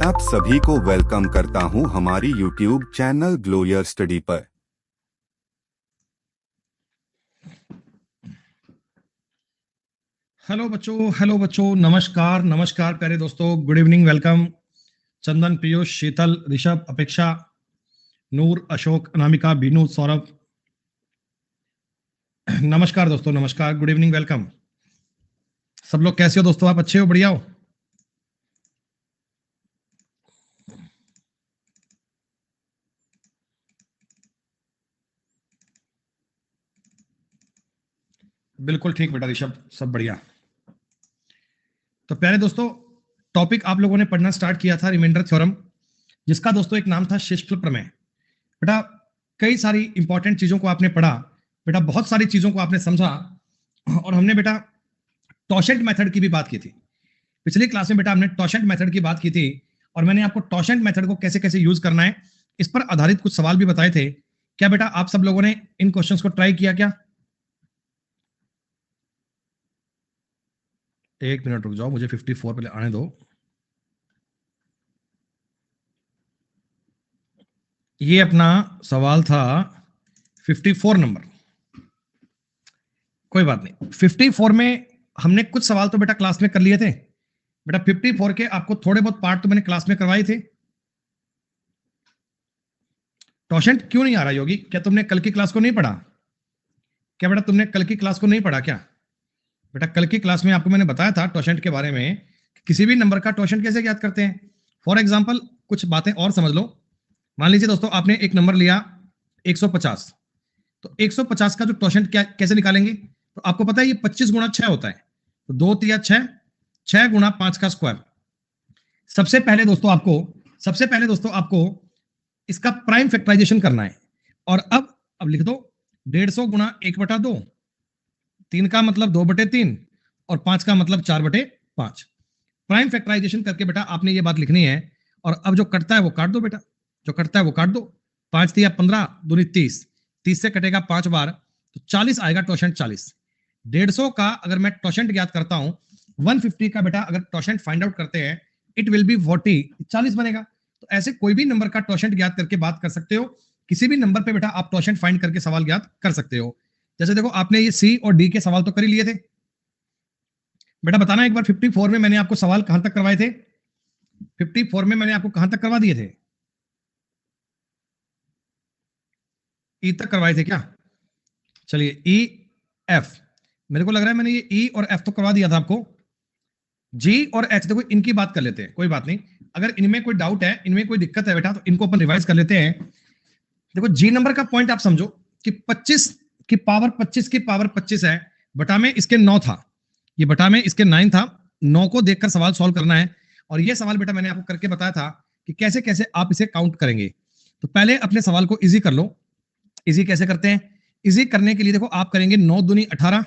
आप सभी को वेलकम करता हूं हमारी YouTube channel glow your study पर। हेलो बच्चों, नमस्कार नमस्कार प्यारे दोस्तों, गुड इवनिंग, वेलकम। चंदन, पीयूष, शीतल, ऋषभ, अपेक्षा, नूर, अशोक, अनामिका, बीनू, सौरभ, नमस्कार दोस्तों, नमस्कार, गुड इवनिंग, वेलकम। सब लोग कैसे हो दोस्तों? आप अच्छे हो, बढ़िया हो? बिल्कुल ठीक बेटा ऋषभ, सब बढ़िया। तो प्यारे दोस्तों, टॉपिक आप लोगों ने पढ़ना स्टार्ट किया था रिमाइंडर थ्योरम, जिसका दोस्तों एक नाम था शेषफल प्रमेय। बेटा कई सारी इंपॉर्टेंट चीजों को आपने पढ़ा, बेटा बहुत सारी चीजों को आपने समझा, और हमने बेटा टॉशेंट मेथड की भी बात की थी। पिछली क्लास में बेटा हमने टॉशेंट मेथड की बात की थी, और मैंने आपको टॉशेंट मेथड को कैसे कैसे यूज करना है इस पर आधारित कुछ सवाल भी बताए थे। क्या बेटा आप सब लोगों ने इन क्वेश्चंस को ट्राई किया क्या? एक मिनट रुक जाओ, मुझे 54 पहले आने दो। ये अपना सवाल था 54 नंबर। कोई बात नहीं, 54 में हमने कुछ सवाल तो बेटा क्लास में कर लिए थे। बेटा 54 के आपको थोड़े बहुत पार्ट तो मैंने क्लास में करवाए थे। टॉशेंट क्यों नहीं आ रहा योगी? क्या तुमने कल की क्लास को नहीं पढ़ा? क्या बेटा तुमने कल की क्लास को नहीं पढ़ा क्या? बेटा कल की क्लास में आपको मैंने बताया था टॉशेंट के बारे में, किसी भी नंबर का टॉशेंट कैसे ज्ञात करते हैं। फॉर एग्जाम्पल कुछ बातें और समझ लो। मान लीजिए दोस्तों आपने एक नंबर लिया 150, तो 150 का जो टॉशेंट क्या कैसे निकालेंगे? तो आपको पता है ये 25 गुणा 6 होता है, तो 2 तिया 6, 6 गुणा 5 का स्क्वायर। सबसे पहले दोस्तों आपको इसका प्राइम फैक्टराइजेशन करना है। और अब लिख दो 150 गुणा 1/2, 3 का मतलब 2/3, और 5 का मतलब 4/5। प्राइम फैक्टराइजेशन करके बेटा आपने ये बात लिखनी है। और अब जो कटता है वो काट दो बेटा, जो कटता है वो काट दो। 5 तिया 15, दूनी 30, 30 से कटेगा 5 बार, तो 40 आएगा टॉशेंट 40। 150 का अगर मैं टॉशेंट ज्ञात करता हूं, 150 का बेटा अगर टॉशेंट फाइंड आउट करते हैं, इट विल बी 40, 40 बनेगा। तो ऐसे कोई भी नंबर का टॉशेंट ज्ञात करके बात कर सकते हो। किसी भी नंबर पे बेटा आप टॉशेंट फाइंड करके सवाल ज्ञात कर सकते हो। जैसे देखो आपने ये सी और डी के सवाल तो कर ही लिए थे। बेटा बताना एक बार 54 में मैंने आपको सवाल कहां तक करवाए थे? 54 में मैंने आपको कहां तक करवा दिए थे? ई तक करवाए थे क्या? चलिए ई एफ, मेरे को लग रहा है मैंने ये ई और एफ तो करवा दिया था आपको। जी और एच देखो इनकी बात कर लेते हैं, कोई बात नहीं। अगर इनमें कोई डाउट है, इनमें कोई दिक्कत है बेटा, तो इनको अपन रिवाइज कर लेते हैं। देखो जी नंबर का पॉइंट आप समझो कि 25 की पावर 25 की पावर 25 है, बटा में इसके 9 था, ये बटा में इसके 9 था। 9 को देखकर सवाल सॉल्व करना है। और ये सवाल बेटा मैंने आपको करके बताया था कि कैसे कैसे आप इसे काउंट करेंगे। तो पहले अपने सवाल को इजी कर लो। इजी कैसे करते हैं? इजी करने के लिए देखो आप करेंगे 9 दूनी 18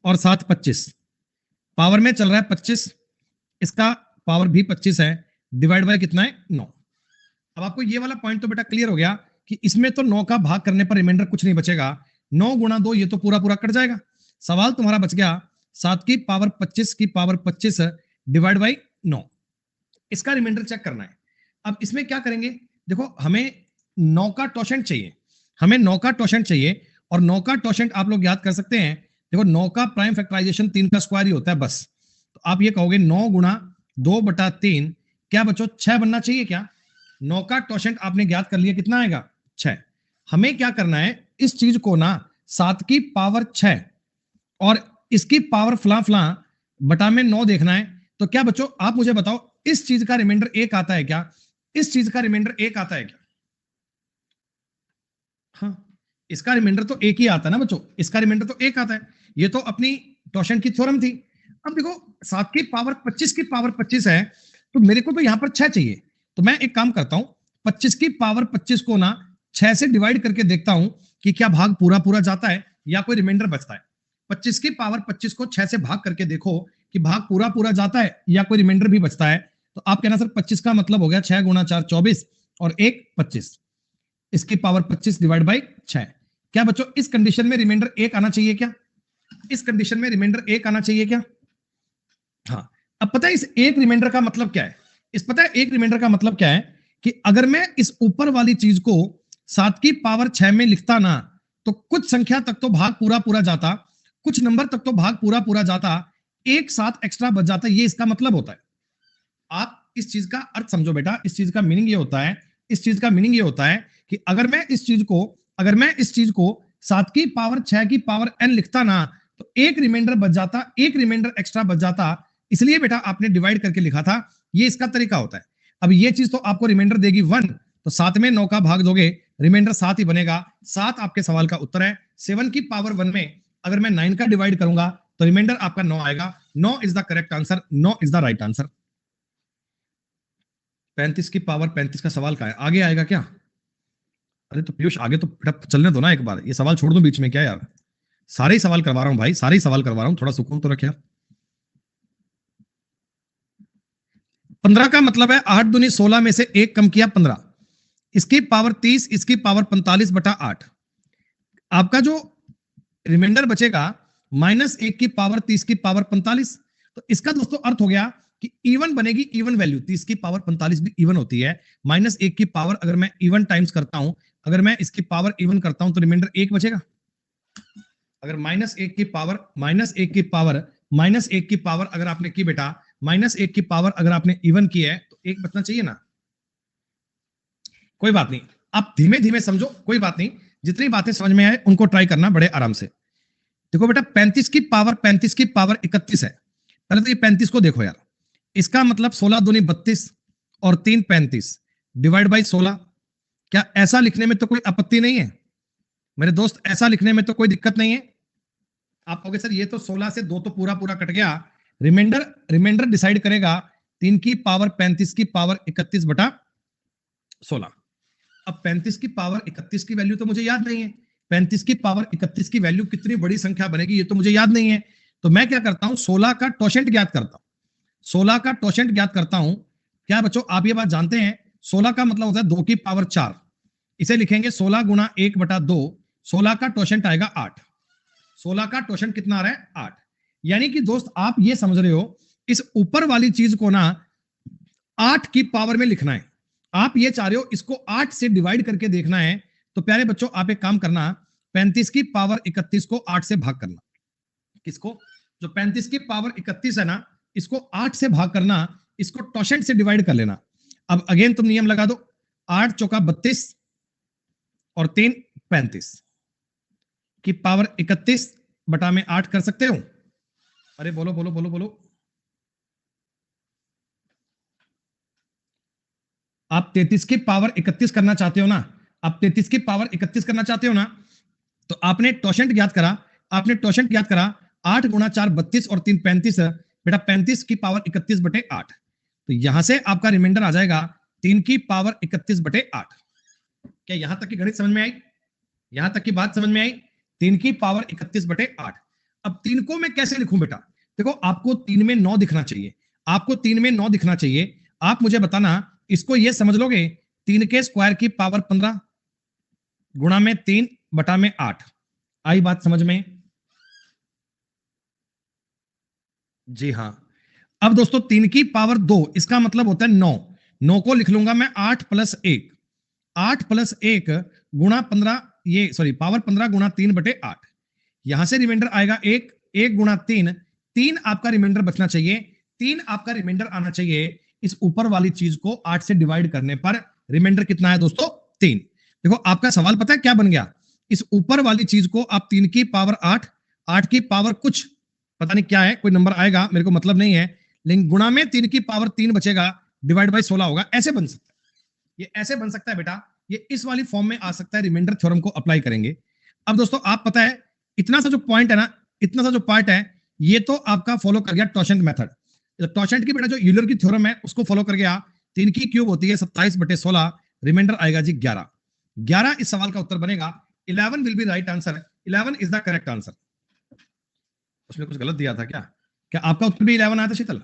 और 7 25, पावर में चल रहा है 25, इसका पावर भी 25 है, डिवाइड बाय कितना है 9। अब आपको ये वाला पॉइंट तो बेटा क्लियर हो गया कि इसमें तो 9 का भाग करने पर रिमाइंडर कुछ नहीं बचेगा। 9 गुणा 2 ये तो पूरा पूरा कट जाएगा। सवाल तुम्हारा बच गया 7 की पावर 25 की पावर 25 डिवाइड बाई 9। इसका रिमाइंडर चेक करना है। अब इसमें क्या करेंगे? देखो हमें 9 का टॉशेंट चाहिए, हमें 9 का टॉशेंट चाहिए। और 9 का टॉशेंट आप लोग याद कर सकते हैं। देखो 9 का प्राइम फैक्टराइजेशन 3 का स्क्वायर ही होता है बस। तो आप ये कहोगे 9 गुणा 2/3, क्या बच्चों 6 बनना चाहिए क्या? 9 का टॉशेंट आपने ज्ञात कर लिया, कितना आएगा 6। हमें क्या करना है, इस चीज को ना 7 की पावर 6 और इसकी पावर फला फला बटा में 9 देखना है। तो क्या बच्चों आप मुझे बताओ, इस चीज का रिमाइंडर 1 आता है क्या? इस चीज का रिमाइंडर 1 आता है क्या? हाँ, इसका रिमाइंडर तो 1 ही आता है ना बच्चों, इसका रिमाइंडर तो 1 आता है। ये तो अपनी टॉशेंट की थ्योरम थी। अब देखो 7 की पावर 25 की पावर 25 है, तो मेरे को तो यहां पर 6 चाहिए। तो मैं एक काम करता हूं, 25 की पावर 25 को ना 6 से डिवाइड करके देखता हूं कि क्या भाग पूरा पूरा जाता है या कोई रिमाइंडर बचता है। 25 की पावर 25 को 6 से भाग करके देखो कि भाग पूरा पूरा जाता है या कोई रिमाइंडर भी बचता है। तो आप कहना सर 25 का मतलब हो गया 6 गुणा 4 24 और 1 25, इसकी पावर 25 डिवाइड बाई 6। क्या बच्चों इस कंडीशन में रिमाइंडर 1 आना चाहिए क्या? इस कंडीशन में रिमाइंडर 1 आना चाहिए क्या? हाँ। अब पता है इस एक रिमाइंडर का मतलब क्या है? इस पता है एक रिमाइंडर का मतलब क्या है कि अगर मैं इस ऊपर वाली चीज को 7 की पावर 6 में लिखता ना, तो कुछ संख्या तक तो भाग पूरा पूरा जाता, कुछ नंबर तक तो भाग पूरा पूरा जाता, एक साथ एक्स्ट्रा बच जाता। ये इसका मतलब होता है। आप इस चीज का अर्थ समझो बेटा, इस चीज का मीनिंग ये होता है, इस चीज का मीनिंग ये होता है कि अगर मैं इस चीज को 7 की पावर 6 की पावर n लिखता ना, तो एक रिमाइंडर बच जाता, एक रिमाइंडर एक्स्ट्रा बच जाता। इसलिए बेटा आपने डिवाइड करके लिखा था। ये इसका तरीका होता है। अब ये चीज तो आपको रिमाइंडर देगी 1, तो 7 में 9 का भाग दोगे, रिमाइंडर 7 ही बनेगा। 7 आपके सवाल का उत्तर है। 7 की पावर 1 में अगर मैं 9 का डिवाइड करूंगा तो रिमाइंडर आपका 9 आएगा। 9 is the correct answer, 9 is the right answer. 35 की पावर 35 का सवाल का है, आगे आएगा क्या? अरे तो पीयूष आगे तो बेटा चलने दो ना, एक बार ये सवाल छोड़ दो बीच में क्या यार? सारे ही सवाल करवा रहा हूं भाई, सारे ही सवाल करवा रहा हूं, थोड़ा सुकून तो रख यार। 15 का मतलब है 8 दूनी 16 में से एक कम किया 15, इसकी पावर 30, इसकी पावर 45 बटा 8। आपका जो रिमाइंडर बचेगा -1 की पावर 30 की पावर 45। तो इसका दोस्तों अर्थ हो गया कि इवन बनेगी, इवन वैल्यू 30 की पावर 45 भी इवन होती है। -1 की पावर अगर मैं इवन टाइम्स करता हूं, अगर मैं इसकी पावर इवन करता हूं तो रिमाइंडर 1 बचेगा। अगर -1 की पावर -1 की पावर अगर आपने की बेटा, -1 की पावर अगर आपने इवन की है तो 1 बचना चाहिए ना। कोई बात नहीं, आप धीमे धीमे समझो, कोई बात नहीं। जितनी बातें समझ में आए उनको ट्राई करना बड़े आराम से। देखो बेटा 35 की पावर 31 है। पहले तो ये 35 को देखो यार, इसका मतलब 16 दूनी 32 और 3 35 डिवाइड बाई 16। क्या ऐसा लिखने में तो कोई आपत्ति नहीं है मेरे दोस्त? ऐसा लिखने में तो कोई दिक्कत नहीं है। आप कहोगे सर ये तो 16 से 2 तो पूरा पूरा कट गया, रिमाइंडर डिसाइड करेगा 3 की पावर 35 की पावर 31 बटा 16। अब 35 की पावर 31 की वैल्यू तो मुझे याद नहीं है। 35 की पावर 31 की वैल्यू कितनी बड़ी संख्या बनेगी ये तो मुझे याद नहीं है। तो मैं क्या करता हूं, 16 का टोशेंट ज्ञात करता हूं। 16 का टोशेंट ज्ञात करता हूं। क्या बच्चों आप ये बात जानते हैं, 16 का मतलब होता है 2 की पावर 4। इसे लिखेंगे 16 गुना 1 बटा 2। 16 का टोशेंट आएगा 8। 16 का टोशेंट कितना आ रहा है? 8। यानी कि दोस्त आप ये समझ रहे हो, इस ऊपर वाली चीज को ना 8 की पावर में लिखना है। आप ये चाह रहे हो इसको 8 से डिवाइड करके देखना है। तो प्यारे बच्चों आप एक काम करना, 35 की पावर 31 को 8 से भाग करना। किसको? जो 35 की पावर 31 है ना, इसको 8 से भाग करना, इसको टोशेंट से डिवाइड कर लेना। अब अगेन तुम नियम लगा दो, 8 चौका 32 और 3 35 की पावर 31 बटा में 8 कर सकते हो? अरे बोलो बोलो बोलो बोलो। आप 33 की पावर 31 करना चाहते हो ना, आप 33 की पावर 31 करना चाहते हो ना, तो आपने टोशेंट ज्ञात करा, 8 गुणा 4 32 और 3 35 बेटा 35 की पावर 31 बटे 8। तो यहां से आपका रिमाइंडर आ जाएगा 3 की पावर 31 बटे 8। क्या यहां तक की गणित समझ में आई? यहां तक की बात समझ में आई? 3 की पावर 31 बटे 8। अब 3 को मैं कैसे लिखूं बेटा? देखो आपको 3 में 9 दिखना चाहिए, आपको 3 में 9 दिखना चाहिए। आप मुझे बताना इसको ये समझ लोगे, 3 के स्क्वायर की पावर 15 गुणा में 3 बटा में 8। आई बात समझ में? जी हाँ। अब दोस्तों 3 की पावर 2 इसका मतलब होता है 9। 9 को लिख लूंगा मैं 8 प्लस 1, 8 प्लस 1 गुणा 15, ये सॉरी पावर 15 गुणा 3 बटे 8। यहां से रिमाइंडर आएगा 1, 1 गुणा 3, 3 आपका रिमाइंडर बचना चाहिए। 3 आपका रिमाइंडर आना चाहिए। इस ऊपर वाली चीज को 8 से डिवाइड करने पर रिमाइंडर कितना है दोस्तों? 3। देखो आपका सवाल पता है क्या बन गया? इस ऊपर वाली चीज को आप 3 की पावर 8, 8 की पावर कुछ पता नहीं क्या है, कोई नंबर आएगा मेरे को मतलब नहीं है, लेकिन गुणा में 3 की पावर 3 बचेगा, डिवाइड बाई 16 होगा। ऐसे बन सकता है, ये ऐसे बन सकता है बेटा, ये इस वाली फॉर्म में आ सकता है। रिमाइंडर थ्योरम को अप्लाई करेंगे। अब दोस्तों आप पता है इतना सा जो पॉइंट है ना, इतना सा जो पार्ट है, ये तो आपका फॉलो कर गया टॉशेंट मेथड। टॉशेंट की बेटा जो यूलर की थ्योरम है उसको फॉलो कर गया। 3 की क्यूब होती है 27 बटे 16, रिमाइंडर आएगा जी 11। 11 इस सवाल का उत्तर बनेगा। 11 will be right answer, 11 is the correct answer. उसमें कुछ गलत दिया था क्या? क्या आपका उत्तर भी 11 आया था शीतल?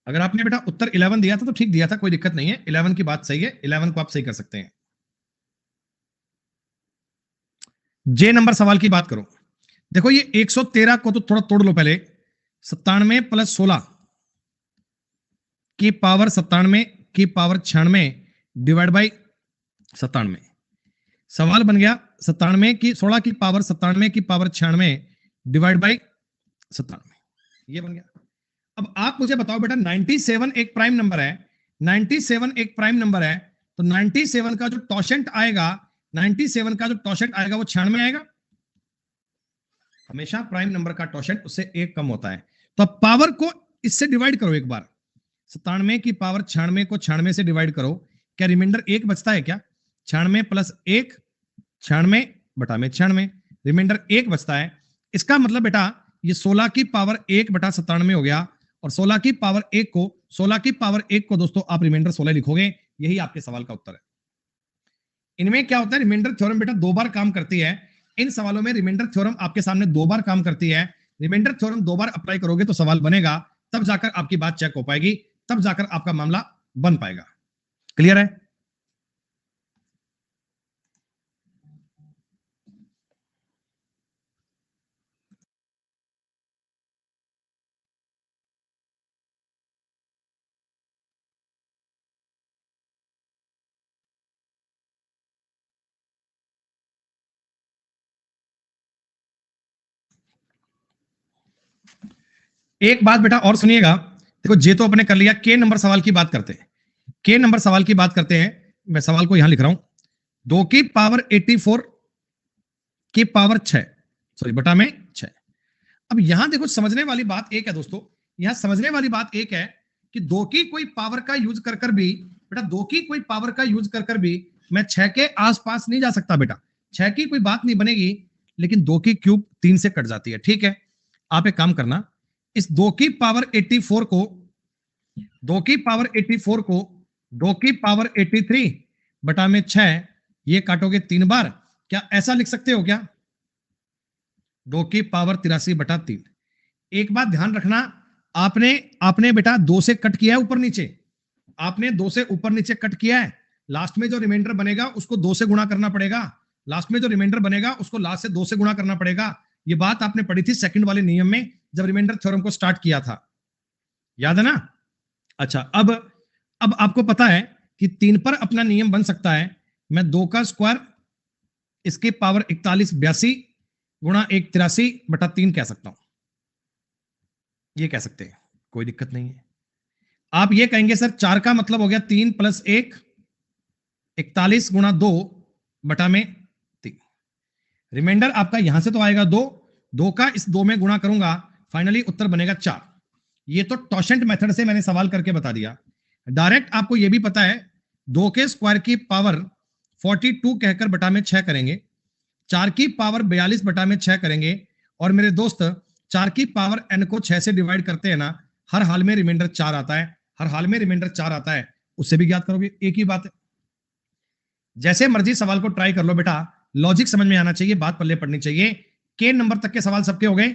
अगर आपने बेटा उत्तर 11 दिया था तो ठीक दिया था, कोई दिक्कत नहीं है, 11 की बात सही है, 11 को आप सही कर सकते हैं। जे नंबर सवाल की बात करो। देखो ये 113 को तो थोड़ा तोड़ लो पहले। 97 प्लस 16, की पावर 97 की पावर 96 डिवाइड बाई 97। सवाल बन गया 97 की 16 की पावर 97 की पावर 96 डिवाइड बाई 97, ये बन गया। अब आप मुझे बताओ बेटा 97 एक प्राइम नंबर है, 97 एक प्राइम नंबर है, तो 97 का जो टॉशेंट आएगा, 97 का जो टॉशेंट आएगा वो 96 आएगा। हमेशा प्राइम नंबर का टॉशेंट उससे एक कम होता है। तो अब पावर को इससे डिवाइड करो एक बार, 97 की पावर 96 को 96 से डिवाइड करो, क्या रिमाइंडर एक बचता है क्या? 96 प्लस 1 96 बटा में 96, रिमाइंडर एक बचता है। इसका मतलब बेटा ये 16 की पावर 1 बटा 97 हो गया, और 16 की पावर 1 को 16 की पावर 1 को दोस्तों आप रिमाइंडर 16 लिखोगे, यही आपके सवाल का उत्तर है। इनमें क्या होता है, रिमाइंडर थ्योरम बेटा दो बार काम करती है। इन सवालों में रिमाइंडर थ्योरम आपके सामने दो बार काम करती है। रिमाइंडर थ्योरम दो बार अप्लाई करोगे तो सवाल बनेगा, तब जाकर आपकी बात चेक हो पाएगी, तब जाकर आपका मामला बन पाएगा। क्लियर है? एक बात बेटा और सुनिएगा, देखो जे तो अपने कर लिया, के नंबर सवाल की बात करते हैं। के नंबर सवाल की बात करते हैं, मैं सवाल को यहां लिख रहा हूं, 2 की पावर 84 की पावर 6 सॉरी बटा में 6। अब यहां देखो समझने वाली बात एक है दोस्तों, यहां समझने वाली बात एक है कि 2 की कोई पावर का यूज कर कर भी बेटा 2 की कोई पावर का यूज कर कर भी मैं 6 के आसपास नहीं जा सकता बेटा, 6 की कोई बात नहीं बनेगी, लेकिन 2 की क्यूब 3 से कट जाती है। ठीक है, आप एक काम करना, इस 2 की पावर 84 को 2 की पावर 84 को 2 की पावर 83 बटा में 6 ये काटोगे 3 बार, क्या ऐसा लिख सकते हो क्या? 2 की पावर 83 बटा 3। एक बात ध्यान रखना, आपने आपने बेटा 2 से कट किया है ऊपर नीचे, आपने 2 से ऊपर नीचे कट किया है, लास्ट में जो रिमाइंडर बनेगा उसको 2 से गुणा करना पड़ेगा, लास्ट में जो रिमाइंडर बनेगा उसको लास्ट से 2 से गुणा करना पड़ेगा। ये बात आपने पढ़ी थी सेकंड वाले नियम में जब रिमाइंडर थ्योरम को स्टार्ट किया था, याद है ना? अच्छा, अब आपको पता है कि 3 पर अपना नियम बन सकता है, मैं 2 का स्क्वायर इसकी पावर 41 82 गुणा 1 83 बटा 3 कह सकता हूं, ये कह सकते हैं, कोई दिक्कत नहीं है। आप ये कहेंगे सर 4 का मतलब हो गया 3 प्लस 1 41 गुणा 2 बटा में 3, रिमाइंडर आपका यहां से तो आएगा 2, 2 का इस 2 में गुणा करूंगा, फाइनली उत्तर बनेगा 4। ये तो टॉशेंट मेथड से मैंने सवाल करके बता दिया। डायरेक्ट आपको ये भी पता है 2 के स्क्वायर की पावर 42 कहकर बटा में 6 करेंगे, 4 की पावर 42 बटा में 6 करेंगे, और मेरे दोस्त 4 की पावर n को 6 से डिवाइड करते हैं ना, हर हाल में रिमाइंडर 4 आता है, हर हाल में रिमाइंडर 4 आता है, उससे भी ज्ञात करोगे, एक ही बात है। जैसे मर्जी सवाल को ट्राई कर लो बेटा, लॉजिक समझ में आना चाहिए, बात पल्ले पड़नी चाहिए। के नंबर तक के सवाल सबके हो गए?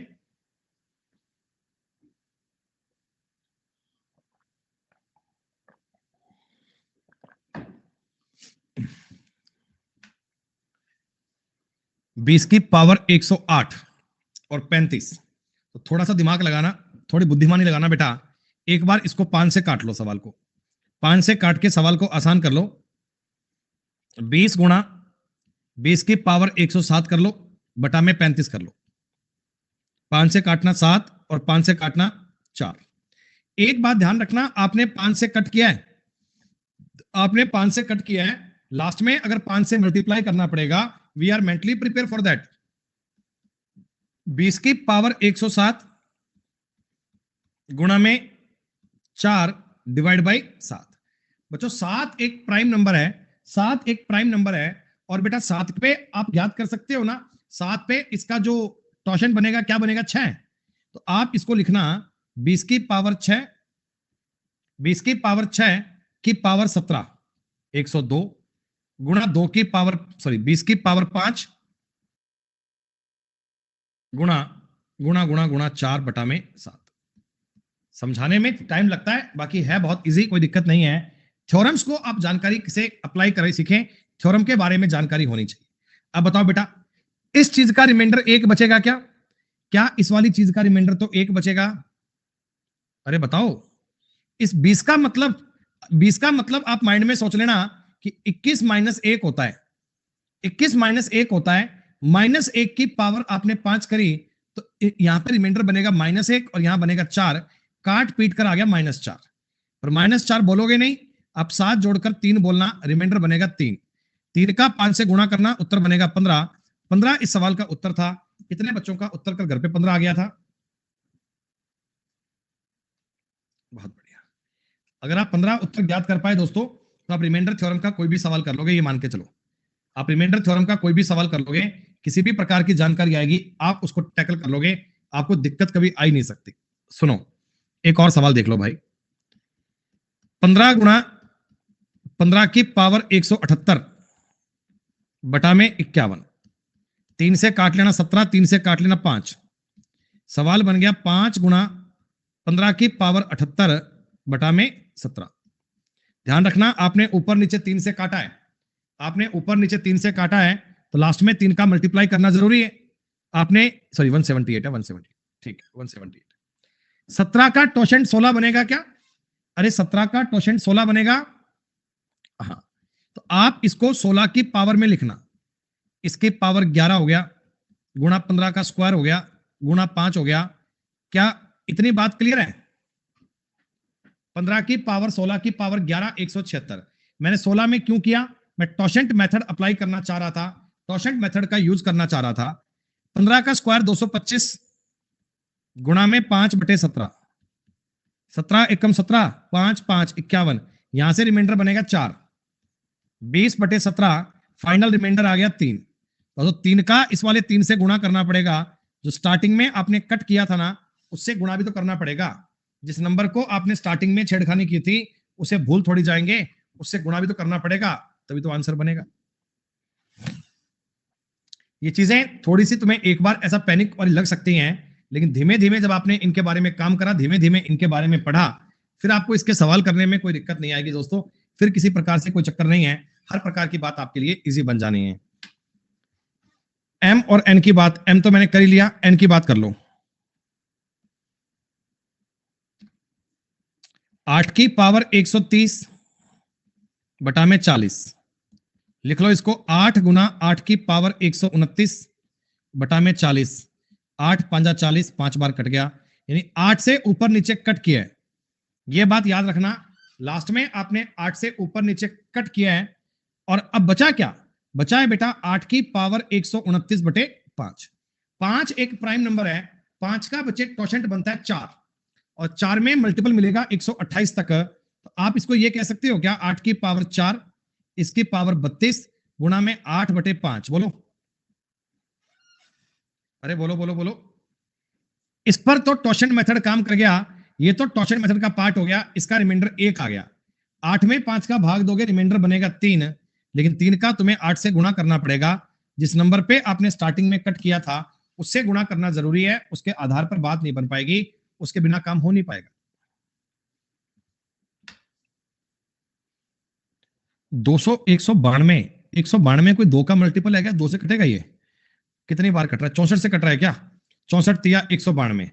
बीस की पावर 108 और 35, तो थोड़ा सा दिमाग लगाना, थोड़ी बुद्धिमानी लगाना बेटा। एक बार इसको 5 से काट लो, सवाल को 5 से काट के सवाल को आसान कर लो। 20 गुणा 20 की पावर 107 कर लो बटा में 35 कर लो, 5 से काटना 7 और 5 से काटना 4। एक बात ध्यान रखना, आपने 5 से कट किया है, आपने 5 से कट किया है, लास्ट में अगर 5 से मल्टीप्लाई करना पड़ेगा, we are mentally prepare for that. 20 की पावर 107 गुणा में 4 डिवाइड बाई 7। बच्चों 7 एक प्राइम नंबर है, 7 एक प्राइम नंबर है, और बेटा 7 पे आप याद कर सकते हो ना, 7 पे इसका जो टॉशेंट बनेगा क्या बनेगा? 6। तो आप इसको लिखना 20 की पावर 6, 20 की पावर 6 की पावर 17 102 गुणा 2 की पावर 20 की पावर 5 गुणा गुणा गुणा गुणा 4 बटा में 7। समझाने में टाइम लगता है, बाकी है बहुत इजी, कोई दिक्कत नहीं है। थ्योरम्स को आप जानकारी से अप्लाई करें, सीखें, थ्योरम के बारे में जानकारी होनी चाहिए। अब बताओ बेटा, इस चीज का रिमाइंडर 1 बचेगा क्या? क्या इस वाली चीज का रिमाइंडर तो 1 बचेगा? अरे बताओ, इस 20 का मतलब आप माइंड में सोच लेना कि 21 माइनस 1 होता है, 21 माइनस 1 होता है, -1 की पावर आपने 5 करी तो यहां पे रिमाइंडर बनेगा -1 और यहां बनेगा 4, काट पीट कर आ गया -4, पर -4 बोलोगे नहीं, आप 7 जोड़कर 3 बोलना, रिमाइंडर बनेगा 3, 3 का 5 से गुणा करना, उत्तर बनेगा 15, 15 इस सवाल का उत्तर था। कितने बच्चों का उत्तर कर घर पे 15 आ गया था? बहुत बढ़िया। अगर आप 15 उत्तर ज्ञात कर पाए दोस्तों, तो आप रिमाइंडर थ्योरम का कोई भी सवाल कर लोगे, ये मान के चलो। आप रिमाइंडर थ्योरम का कोई भी सवाल कर लोगे, किसी भी प्रकार की जानकारी आएगी, आप उसको टैकल कर लोगे, आपको दिक्कत कभी आ ही नहीं सकती। सुनो, एक और सवाल देख लो भाई। 15 गुणा 15 की पावर 178 बटा में 51, 3 से काट लेना 17, 3 से काट लेना 5, सवाल बन गया 5 गुणा 15 की पावर 78 बटा में 17। ध्यान रखना, आपने ऊपर नीचे 3 से काटा है, आपने ऊपर नीचे 3 से काटा है, तो लास्ट में 3 का मल्टीप्लाई करना जरूरी है। आपने सॉरी 178 है, 178, ठीक है 178। 17 का टोशेंट 16 बनेगा क्या? अरे 17 का टोशेंट 16 बनेगा, हाँ। तो आप इसको 16 की पावर में लिखना, इसकी पावर 11 हो गया, गुणा 15 का स्क्वायर हो गया, गुणा 5 हो गया। क्या इतनी बात क्लियर है? 15 की पावर 16 की पावर 11, 176। मैंने 16 में क्यों किया? मैं टोशेंट मेथड अप्लाई करना चाह रहा था, टोशेंट मेथड का यूज करना चाह रहा था। 15 का स्क्वायर 225 गुणा में 5 बटे 17, 17 एकम 17, 5 5 51, यहां से रिमाइंडर बनेगा 4, 20 बटे 17, फाइनल रिमाइंडर आ गया 3। तो 3 का इस वाले 3 से गुणा करना पड़ेगा, जो स्टार्टिंग में आपने कट किया था ना, उससे गुणा भी तो करना पड़ेगा। जिस नंबर को आपने स्टार्टिंग में छेड़खानी की थी, उसे भूल थोड़ी जाएंगे, उससे गुणा भी तो करना पड़ेगा, तभी तो आंसर बनेगा। ये चीजें थोड़ी सी तुम्हें एक बार ऐसा पैनिक वाली लग सकती हैं, लेकिन धीमे धीमे जब आपने इनके बारे में काम करा, धीमे धीमे इनके बारे में पढ़ा, फिर आपको इसके सवाल करने में कोई दिक्कत नहीं आएगी दोस्तों। फिर किसी प्रकार से कोई चक्कर नहीं है, हर प्रकार की बात आपके लिए इजी बन जानी है। एम और एन की बात, एम तो मैंने कर ही लिया, एन की बात कर लो। 8 की पावर 130 बटा में 40, लिख लो इसको, 8 गुना 8 की पावर 129 बटा में 40, 8 5 40, 5 बार कट गया, यानी 8 से ऊपर नीचे कट किया है। यह बात याद रखना, लास्ट में आपने 8 से ऊपर नीचे कट किया है, और अब बचा क्या? बचा है बेटा 8 की पावर 129 बटे 5। 5 एक प्राइम नंबर है, 5 का बच्चे टोशेंट बनता है 4, और 4 में मल्टीपल मिलेगा 128 तक। तो आप इसको ये कह सकते हो क्या, 8 की पावर 4, इसकी पावर 32 गुणा में 8 बटे 5, बोलो, अरे बोलो बोलो बोलो। इस पर तो टोशेंट मेथड काम कर गया, ये तो टोशेंट मेथड का पार्ट हो गया, इसका रिमाइंडर 1 आ गया। 8 में 5 का भाग दोगे, रिमाइंडर बनेगा 3, लेकिन 3 का तुम्हें 8 से गुणा करना पड़ेगा। जिस नंबर पे आपने स्टार्टिंग में कट किया था, उससे गुणा करना जरूरी है, उसके आधार पर बात नहीं बन पाएगी, उसके बिना काम हो नहीं पाएगा। 200 192, 192 कोई 2 का मल्टीपल है क्या? 2 से कटेगा ये? कितनी बार कट रहा है? 64 से कट रहा है क्या? 64 तिया 192,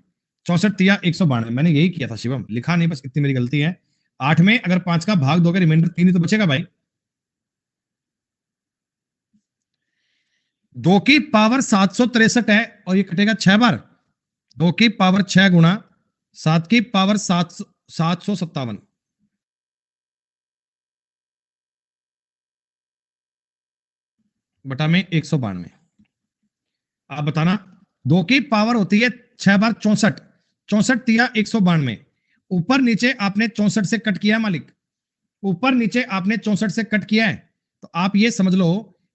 64 तिया 192, मैंने यही किया था शिवम, लिखा नहीं, बस इतनी मेरी गलती है। 8 में अगर 5 का भाग दोगे, रिमाइंडर 3 ही तो बचेगा भाई। 2 की पावर 763 है, और ये कटेगा 6 बार। 2 की पावर 6 गुणा 7 की पावर 757 बटा में 192। आप बताना, 2 की पावर होती है 6 बार 64, 64 तिया 192, ऊपर नीचे आपने 64 से कट किया है मालिक, ऊपर नीचे आपने 64 से कट किया है। तो आप ये समझ लो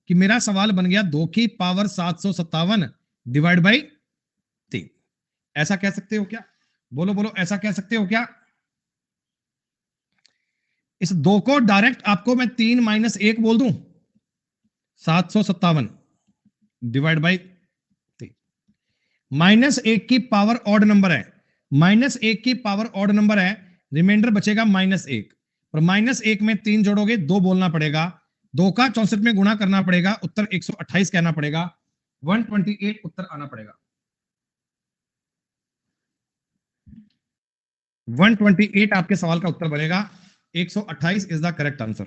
कि मेरा सवाल बन गया 2 की पावर 757 डिवाइड बाई 3। ऐसा कह सकते हो क्या? बोलो बोलो, ऐसा कह सकते हो क्या? इस 2 को डायरेक्ट आपको मैं 3 माइनस 1 बोल दूं, 757 डिवाइड बाई 3। -1 की पावर ऑड नंबर है, -1 की पावर ऑड नंबर है, रिमाइंडर बचेगा -1, और -1 में 3 जोड़ोगे, 2 बोलना पड़ेगा, 2 का 64 में गुणा करना पड़ेगा, उत्तर 128 कहना पड़ेगा, 128 उत्तर आना पड़ेगा। 128 आपके सवाल का उत्तर बनेगा। 128 इज द करेक्ट आंसर।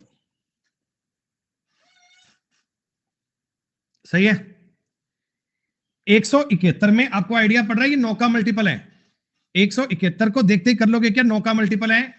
सही है। 171 में आपको आइडिया पड़ रहा है, ये 9 का मल्टीपल है। 171 को देखते ही कर लोगे क्या 9 का मल्टीपल है?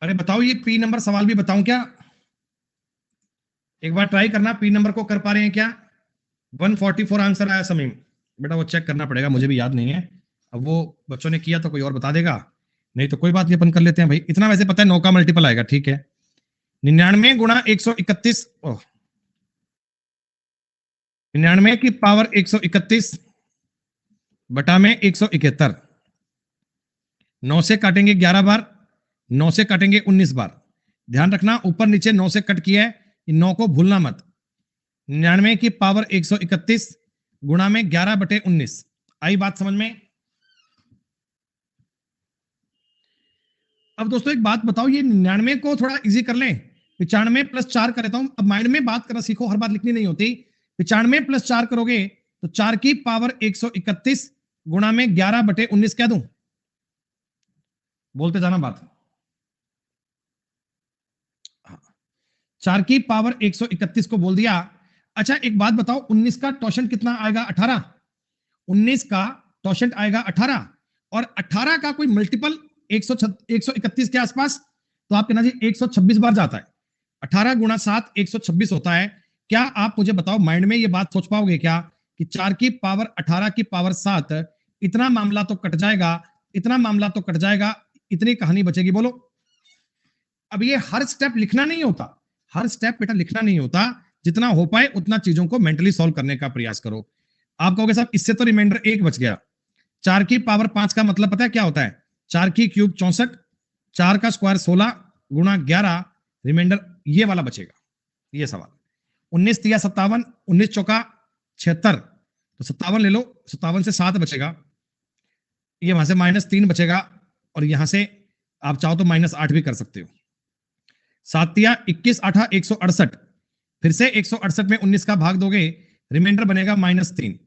अरे बताओ, ये पी नंबर सवाल भी बताऊं क्या? एक बार ट्राई करना, पी नंबर को कर पा रहे हैं क्या? 144 आंसर आया समीम। बेटा वो चेक करना पड़ेगा, मुझे भी याद नहीं है। अब वो बच्चों ने किया तो कोई और बता देगा, नहीं तो कोई बात नहीं, अपन कर लेते हैं भाई। इतना वैसे पता है 9 का मल्टीपल आएगा, ठीक है। 99 गुणा 131, 99 की पावर 131 बटा में 171। 9 से काटेंगे 11 बार, 9 से काटेंगे 19 बार। ध्यान रखना ऊपर नीचे 9 से कट किया है, 9 को भूलना मत। 99 की पावर 131 गुणा में 11/19। आई बात समझ में? अब दोस्तों एक बात बताओ, ये 99 को थोड़ा इजी कर लें। 95 प्लस 4 कर लेता हूं। अब माइंड में बात करना सीखो, हर बात लिखनी नहीं होती। 95 प्लस 4 करोगे तो 4 की पावर 131 गुणा में 11/19 कह दूं? बोलते जाना बात। 4 की पावर 131 को बोल दिया। अच्छा एक बात बताओ, 19 का टोशेंट कितना आएगा? 18। 19 का टोशेंट आएगा 18, और 18 का कोई मल्टीपल 131 के आसपास, तो आप कहना जी 126 बार जाता है। 18 गुणा 7 126 होता है। क्या आप मुझे बताओ, माइंड में ये बात सोच पाओगे क्या कि 4 की पावर 18 की पावर 7, इतना मामला तो कट जाएगा, इतना मामला तो कट जाएगा, इतनी कहानी बचेगी? बोलो। अब ये हर स्टेप लिखना नहीं होता, हर स्टेप बेटा लिखना नहीं होता। जितना हो पाए उतना चीजों को मेंटली सॉल्व करने का प्रयास करो। आप कहोगे साहब इससे तो रिमाइंडर 1 बच गया। 4 की पावर 5 का मतलब पता है क्या होता है? 4 की क्यूब 64, 4 का स्क्वायर 16 गुणा 11, रिमाइंडर ये वाला बचेगा। ये सवाल 19 तिया 57, 19 चौका 76, तो 57 ले लो, 57 से 7 बचेगा, ये वहां से -3 बचेगा, और यहां से आप चाहो तो -8 भी कर सकते हो। 7 तिया 21, 8 168, फिर से 168 में 19 का भाग दोगे, रिमाइंडर बनेगा -3।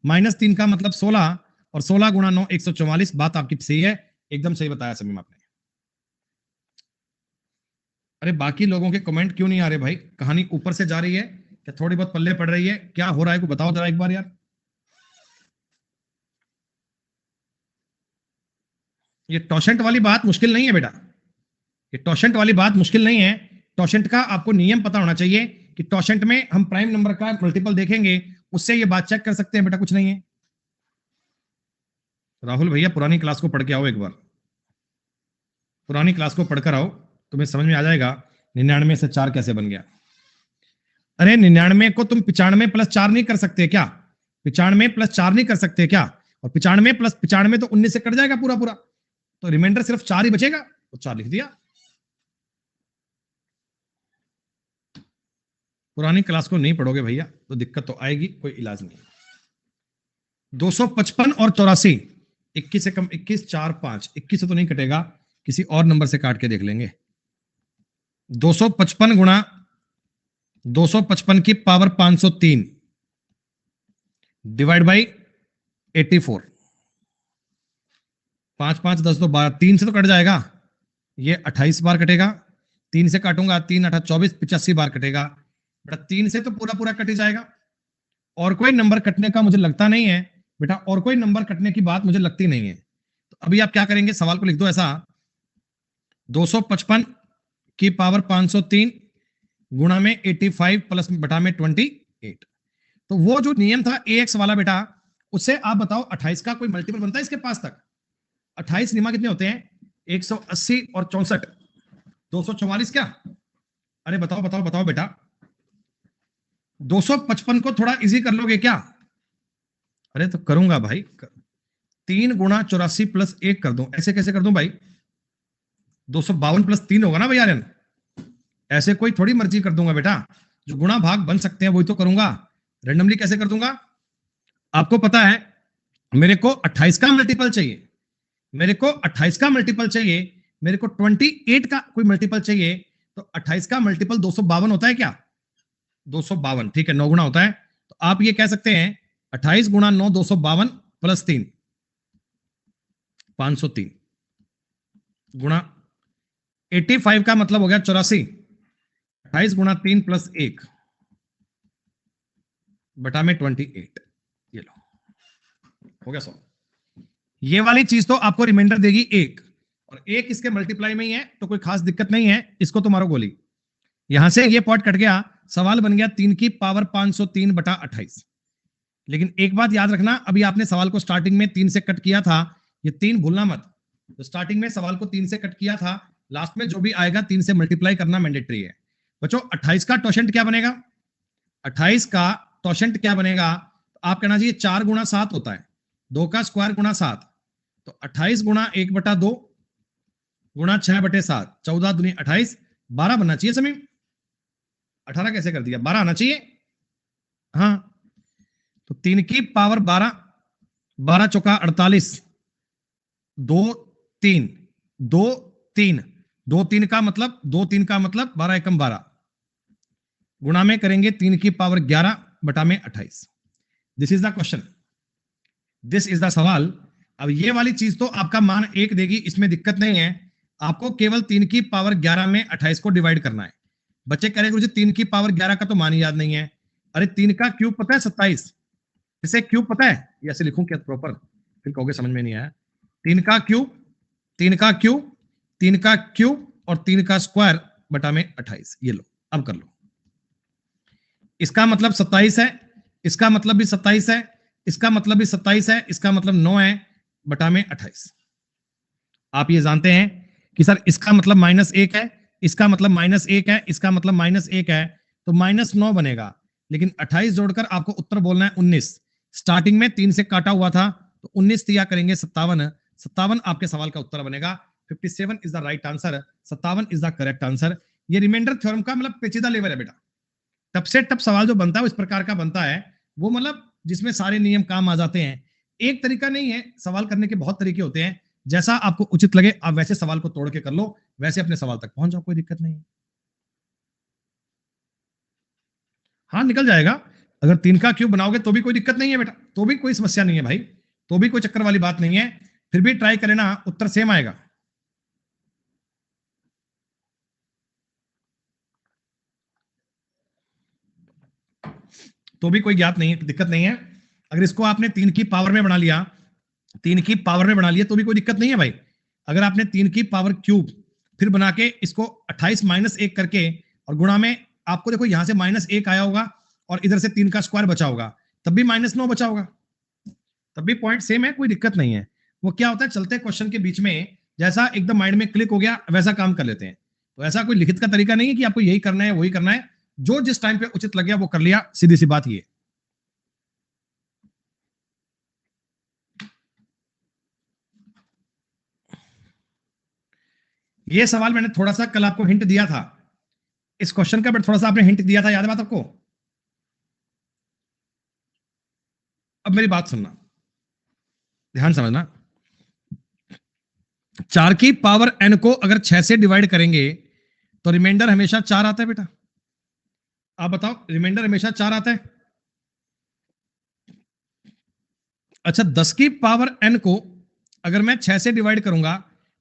-3 का मतलब 16, और 16 गुणा 9 144। बात आपकी सही है, एकदम सही बताया समीम आपने। अरे बाकी लोगों के कमेंट क्यों नहीं आ रहे भाई? कहानी ऊपर से जा रही है क्या थोड़ी बहुत पल्ले पड़ रही है? क्या हो रहा है को बताओ जरा एक बार यार। ये टोशेंट वाली बात मुश्किल नहीं है बेटा, ये टोशेंट वाली बात मुश्किल नहीं है। टोशेंट का आपको नियम पता होना चाहिए कि टोशेंट में हम प्राइम नंबर का मल्टीपल देखेंगे, उससे ये बात चेक कर सकते हैं बेटा, कुछ नहीं है। राहुल भैया पुरानी क्लास को पढ़ के आओ एक बार, पुरानी क्लास को पढ़कर आओ, तुम्हें समझ में आ जाएगा 99 से 4 कैसे बन गया। अरे 99 को तुम 95 प्लस 4 नहीं कर सकते क्या? 95 प्लस 4 नहीं कर सकते क्या? और 95 प्लस 95 तो 19 से कट जाएगा पूरा पूरा, तो रिमाइंडर सिर्फ 4 ही बचेगा, तो 4 लिख दिया। पुरानी क्लास को नहीं पढ़ोगे भैया तो दिक्कत तो आएगी, कोई इलाज नहीं। 255 और 84, 21 से कम 21, 4 5, 21 से तो नहीं कटेगा, किसी और नंबर से काट के देख लेंगे। 255 गुणा 255 की पावर 503 डिवाइड बाई 84। 5 5 10 2 12, 3 से तो कट जाएगा, ये 28 बार कटेगा। 3 से काटूंगा, 3 8 24, 85 बार कटेगा बेटा। 3 से तो पूरा पूरा कट ही जाएगा, और कोई नंबर कटने का मुझे लगता नहीं है बेटा, और कोई नंबर कटने की बात मुझे लगती नहीं है। तो अभी आप क्या करेंगे, सवाल को लिख दो ऐसा, 255 की पावर 503 गुणा में 85 प्लस बटा में 28। तो वो जो नियम था AX वाला बेटा, उससे आप बताओ 28 का कोई मल्टीपल बनता है इसके पास तक? 28 निमा कितने होते हैं? 180 और 64, 244 क्या? अरे बताओ बताओ बताओ बेटा, 255 को थोड़ा इजी कर लोगे क्या? अरे तो करूंगा भाई, 3 गुणा 84 प्लस 1 कर दूं, ऐसे कैसे कर दूं भाई? 252 प्लस 3 होगा ना भैया, ऐसे कोई थोड़ी मर्जी कर दूंगा बेटा, जो गुणा भाग बन सकते हैं वही तो करूंगा। रेंडमली कैसे कर दूंगा? आपको पता है मेरे को 28 का मल्टीपल चाहिए, मेरे को 28 का मल्टीपल चाहिए, मेरे को 28 का कोई मल्टीपल चाहिए, तो 28 का मल्टीपल 252 होता है क्या? 252, ठीक है, 9 गुना होता है। तो आप ये कह सकते हैं 28 गुणा 9 252 प्लस 3 503 गुणा 85 का मतलब हो गया 84, 28 गुणा 3 प्लस 1 बटा में 28, ये लो हो गया 100। ये वाली चीज तो आपको रिमाइंडर देगी 1, और 1 इसके मल्टीप्लाई में ही है तो कोई खास दिक्कत नहीं है, इसको तो मारो गोली। यहां से ये पॉइंट कट गया, सवाल बन गया 3 की पावर 503 बटा 28। लेकिन एक बात याद रखना, अभी आपने सवाल को स्टार्टिंग में 3 से कट किया था, ये 3 भूलना मत। तो स्टार्टिंग में सवाल को 3 से कट किया था, लास्ट में जो भी आएगा 3 से मल्टीप्लाई करना मैंडेटरी है। बच्चों 28 का टोशेंट क्या बनेगा? 28 का टोशेंट क्या बनेगा? आप कहना चाहिए 4 गुणा 7 होता है, 2 का स्क्वायर गुणा 7, तो 28 गुणा 1 बटा 2 गुणा 6 बटे 7, 14 दूनी 28, 12 बनना चाहिए समीम। 18 कैसे कर दिया? 12 आना चाहिए। हाँ, तो 3 की पावर 12, 12 चौका 48, 2 3 2 3 2 3 का मतलब 2 3 का मतलब 12 एकम 12, गुणा में करेंगे 3 की पावर 11 बटा में 28। This is the question, this is the सवाल। अब ये वाली चीज तो आपका मान 1 देगी, इसमें दिक्कत नहीं है, आपको केवल 3 की पावर 11 में 28 को डिवाइड करना है। बच्चे कह रहे गुरुजी 3 की पावर 11 का तो मान ही याद नहीं है। अरे 3 का क्यूब पता है 27, इसे क्यूब पता है, ये ऐसे लिखूं क्या प्रॉपर? फिर कहोगे समझ में नहीं आया। 3 का क्यूब, 3 का क्यूब, 3 का क्यूब और 3 का स्क्वायर बटा में 28, ये लो अब कर लो। इसका मतलब 27 है, इसका मतलब भी 27 है, इसका मतलब भी 27 है, इसका मतलब 9 है बटा में 28। आप ये जानते हैं कि सर इसका मतलब -1 है, इसका मतलब -1 है, इसका मतलब -1 है, तो -9 बनेगा। लेकिन 28 जोड़कर आपको उत्तर बोलना है 19। स्टार्टिंग में 3 से काटा हुआ था, तो 19 दिया करेंगे 57, 57 आपके सवाल का उत्तर बनेगा। 57 is the right answer, 57 is the correct answer. ये रिमाइंडर थ्योरम का मतलब पेचीदा लेवल है बेटा। टप से टप सवाल जो बनता है वो इस प्रकार का बनता है, वो मतलब जिसमें सारे नियम काम आ जाते हैं। एक तरीका नहीं है, सवाल करने के बहुत तरीके होते हैं, जैसा आपको उचित लगे आप वैसे सवाल को तोड़ के कर लो, वैसे अपने सवाल तक पहुंच जाओ, कोई दिक्कत नहीं है। हाँ निकल जाएगा, अगर 3 का क्यूब बनाओगे तो भी कोई दिक्कत नहीं है बेटा, तो भी कोई समस्या नहीं है भाई, तो भी कोई चक्कर वाली बात नहीं है, फिर भी ट्राई करें ना, उत्तर सेम आएगा। तो भी कोई ज्ञात नहीं है, दिक्कत नहीं है। अगर इसको आपने 3 की पावर में बना लिया, 3 की पावर में बना लिया तो भी कोई दिक्कत नहीं है भाई। अगर आपने 3 की पावर क्यूब फिर बना के इसको 28 -1 करके और गुणा में, आपको देखो यहां से -1 आया होगा और इधर से 3 का स्क्वायर बचा होगा, तब भी -9 बचा होगा, तब भी पॉइंट सेम है, कोई दिक्कत नहीं है। वो क्या होता है, चलते क्वेश्चन के बीच में जैसा एकदम माइंड में क्लिक हो गया वैसा काम कर लेते हैं। तो ऐसा कोई लिखित का तरीका नहीं है कि आपको यही करना है वही करना है, जो जिस टाइम पे उचित लग गया वो कर लिया, सीधी सी बात ये। ये सवाल मैंने थोड़ा सा कल आपको हिंट दिया था, इस क्वेश्चन का थोड़ा सा आपने हिंट दिया था, याद है बात आपको? अब मेरी बात सुनना, ध्यान समझना। 4 की पावर n को अगर 6 से डिवाइड करेंगे तो रिमाइंडर हमेशा 4 आता है बेटा। आप बताओ, रिमाइंडर हमेशा 4 आता है। अच्छा 10 की पावर n को अगर मैं 6 से डिवाइड करूंगा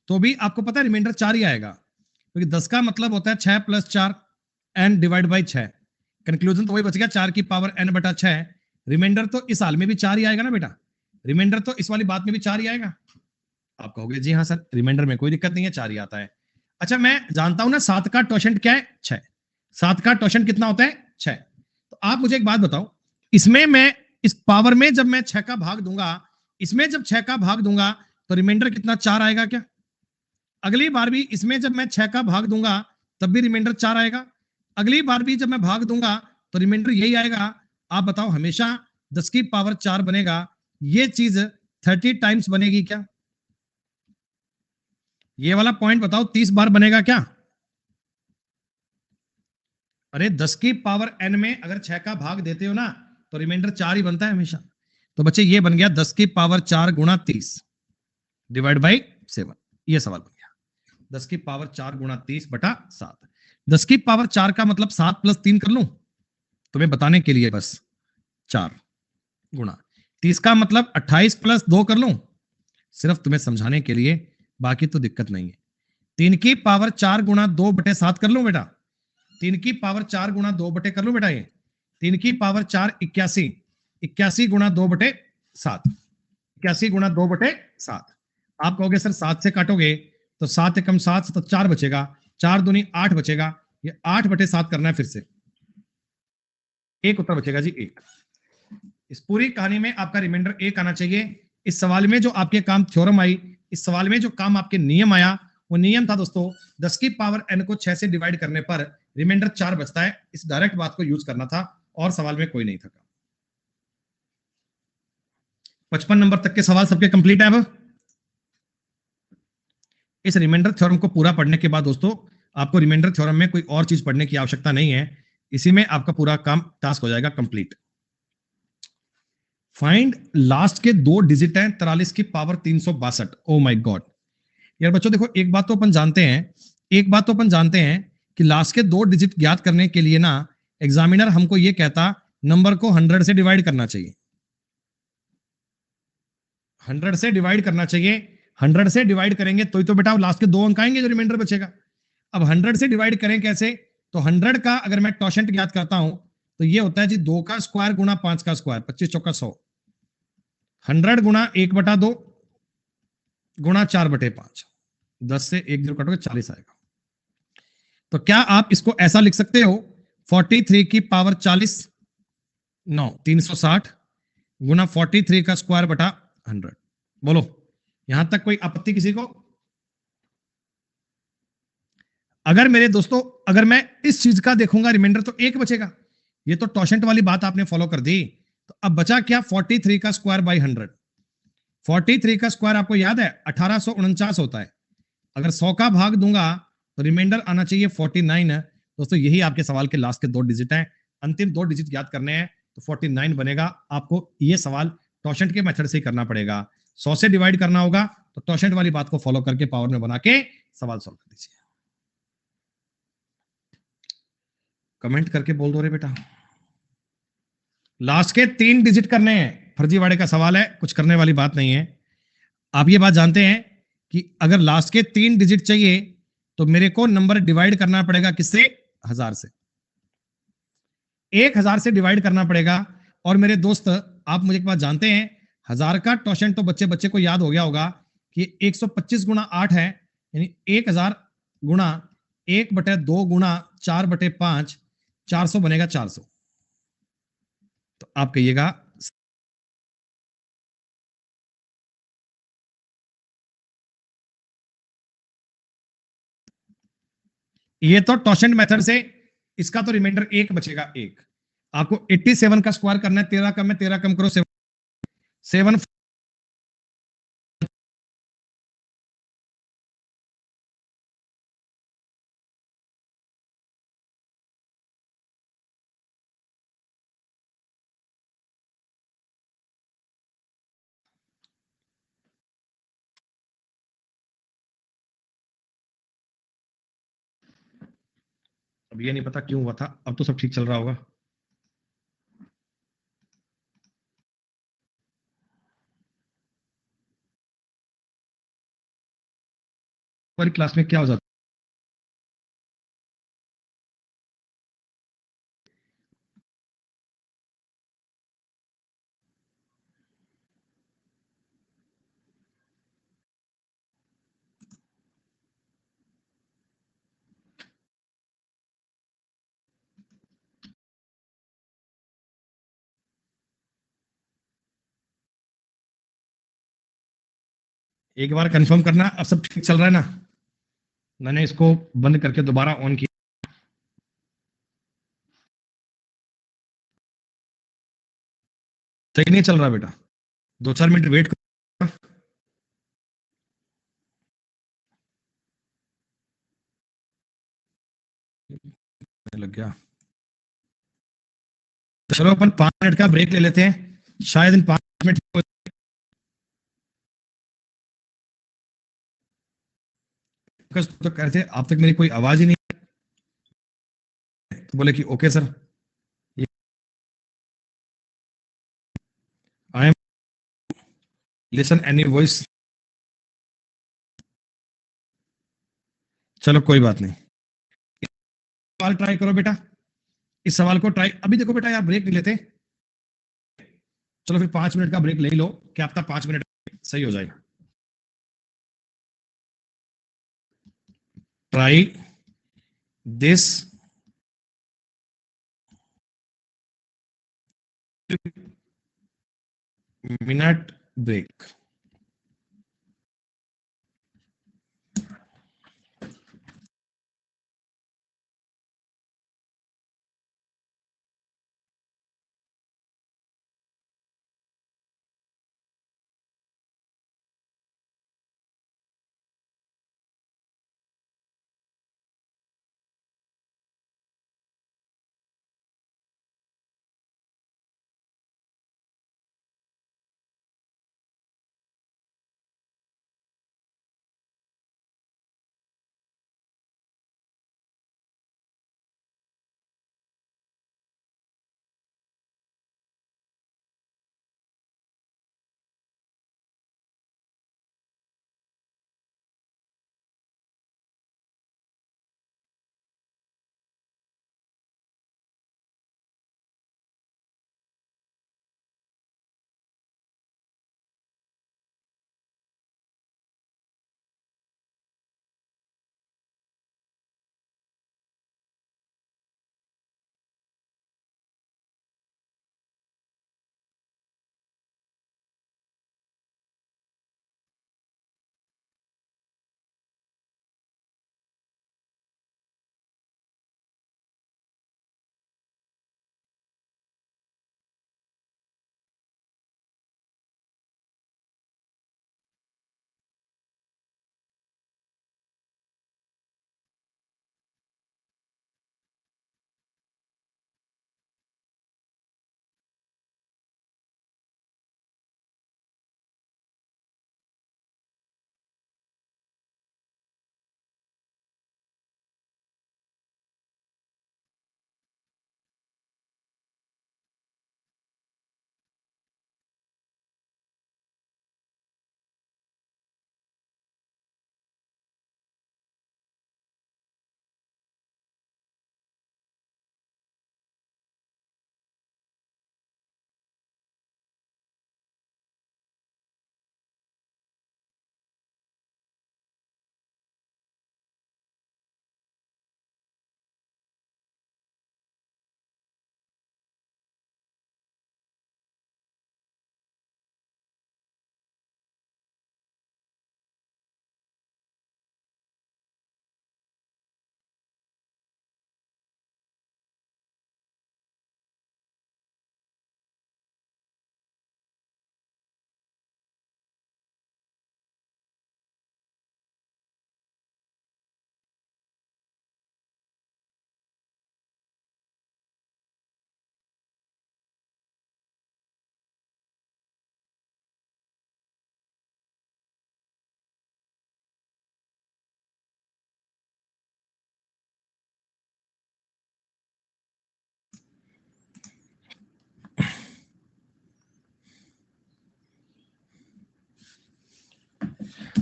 तो भी आपको पता है रिमाइंडर 4 ही आएगा, क्योंकि 10 का मतलब होता है 6 + 4 n डिवाइड बाई 6। कंक्लूजन तो वही बच गया, 4 की पावर n बटा 6। रिमाइंडर तो इस हाल में भी 4 ही आएगा ना बेटा, रिमाइंडर तो इस वाली बात में भी 4 ही आएगा। आप कहोगे जी हाँ सर रिमाइंडर में कोई दिक्कत नहीं है, 4 ही आता है। अच्छा मैं जानता हूं ना 7 का टोशेंट क्या है, 6। 7 का टोशेंट कितना होता है, 6। तो आप मुझे एक बात बताओ, इसमें मैं इस पावर में जब मैं 6 का भाग दूंगा, इसमें जब 6 का भाग दूंगा तो रिमाइंडर कितना, 4 आएगा क्या? अगली बार भी इसमें जब मैं 6 का भाग दूंगा तब भी रिमाइंडर 4 आएगा, अगली बार भी जब मैं भाग दूंगा तो रिमाइंडर यही आएगा। आप बताओ हमेशा 10 की पावर 4 बनेगा, ये चीज 30 टाइम्स बनेगी क्या? ये वाला पॉइंट बताओ 30 बार बनेगा क्या? अरे 10 की पावर n में अगर 6 का भाग देते हो ना तो रिमाइंडर 4 ही बनता है हमेशा। तो बच्चे ये बन गया 10 की पावर 4 गुणा 30 डिवाइड बाई 7। ये सवाल बन गया 10 की पावर 4 गुणा 30 बटा 7। 10 की पावर 4 का मतलब 7 प्लस 3 कर लूं तुम्हें बताने के लिए, बस 4 गुणा 30 का मतलब 28 प्लस 2 कर लूं सिर्फ तुम्हें समझाने के लिए, बाकी तो दिक्कत नहीं है। 3 की पावर 4 गुणा 2 बटे 7 कर लूं बेटा, 3 की पावर 4 गुणा 2 बटे कर लूं बेटा, ये 3 की पावर 4 81, 81 गुणा 2 बटे 7, 81 गुणा 2 बटे 7। आप कहोगे सर 7 से काटोगे तो 7 एकम 7 तो 4 बचेगा, 4 दूनी 8 बचेगा, ये 8 बटे 7 करना है फिर से, एक उत्तर बचेगा जी, एक। इस पूरी कहानी में आपका रिमाइंडर एक आना चाहिए। इस सवाल में जो आपके काम थ्योरम आई, इस सवाल में जो काम आपके नियम आया, वो नियम था दोस्तों 10 की पावर n को 6 से डिवाइड करने पर रिमाइंडर 4 बचता है। इस डायरेक्ट बात को यूज करना था और सवाल में कोई नहीं था। 55 नंबर तक के सवाल सबके कंप्लीट है। अब इस रिमाइंडर थ्योरम को पूरा पढ़ने के बाद दोस्तों आपको रिमाइंडर थ्योरम में कोई और चीज पढ़ने की आवश्यकता नहीं है, इसी में आपका पूरा काम टास्क हो जाएगा कंप्लीट। फाइंड लास्ट के 2 डिजिट हैं 43 की पावर 362। ओ माय गॉड यार बच्चों देखो, एक बात तो अपन जानते हैं, एक बात तो अपन जानते हैं कि लास्ट के 2 डिजिट ज्ञात करने के लिए ना एग्जामिनर हमको ये कहता नंबर को 100 से डिवाइड करना चाहिए, 100 से डिवाइड करना चाहिए। 100 से डिवाइड करेंगे तो बेटा लास्ट के 2 अंक आएंगे जो रिमाइंडर बचेगा। अब 100 से डिवाइड करें कैसे, तो 100 का अगर मैं टॉशेंट ज्ञात करता हूं तो ये होता है जी 2 का स्क्वायर गुणा 5 का स्क्वायर, 25 चौका 100, 100 गुणा 1/2 गुणा 4/5, 10 से 1 जीरो कटोगे 40 आएगा। तो क्या आप इसको ऐसा लिख सकते हो 43 की पावर 40 9 360 गुना 43 का स्क्वायर बटा 100। बोलो यहां तक कोई आपत्ति किसी को? अगर मेरे दोस्तों अगर मैं इस चीज का देखूंगा रिमाइंडर तो एक बचेगा। ये तो टॉशेंट वाली बात आपने फॉलो कर दी। तो अब बचा क्या 43 का स्क्वायर बाई 100। 43 का स्क्वायर आपको याद है 1849 होता है। अगर 100 का भाग दूंगा तो रिमाइंडर आना चाहिए 49 है। दोस्तों यही आपके सवाल के लास्ट के 2 डिजिट हैं, अंतिम 2 डिजिट याद करने हैं तो 49 बनेगा। आपको ये सवाल टॉशेंट के मेथड से ही करना पड़ेगा, 100 से डिवाइड करना होगा तो टॉशेंट वाली बात को फॉलो करके पावर में बना के सवाल सॉल्व कर दीजिए। कमेंट करके बोल दो रे बेटा, लास्ट के 3 डिजिट करने हैं, फर्जीवाड़े का सवाल है, कुछ करने वाली बात नहीं है। आप ये बात जानते हैं कि अगर लास्ट के 3 डिजिट चाहिए तो मेरे को नंबर डिवाइड करना पड़ेगा किससे? 1000 से, 1000 से डिवाइड करना पड़ेगा। और मेरे दोस्त आप मुझे एक बात जानते हैं, 1000 का टॉशेंट तो बच्चे बच्चे को याद हो गया होगा कि 125 गुणा 8 है, यानी 1000 गुणा 1/2 गुणा 4/5, 400 बनेगा 400। तो आप कहिएगा ये तो टॉशेंट मेथड से, इसका तो रिमाइंडर एक बचेगा एक। आपको 87 का स्क्वायर करना है, 13 कम है 13 कम करो 7 7। अब ये नहीं पता क्यों हुआ था, अब तो सब ठीक चल रहा होगा। हमारी क्लास में क्या हो जाता, एक बार कंफर्म करना अब सब ठीक चल रहा है ना। मैंने इसको बंद करके दोबारा ऑन किया, सही नहीं चल रहा बेटा, 2-4 मिनट वेट करो। लग गया तो चलो अपन 5 मिनट का ब्रेक ले लेते हैं, शायद इन 5 मिनट तो कह रहे थे आप तक मेरी कोई आवाज ही नहीं, तो बोले कि okay sir, I am listen any voice. चलो कोई बात नहीं, सवाल ट्राई करो बेटा, इस सवाल को ट्राई। अभी देखो बेटा यार ब्रेक नहीं लेते, चलो फिर 5 मिनट का ब्रेक ले लो, क्या पता 5 मिनट सही हो जाए। Try this minute break.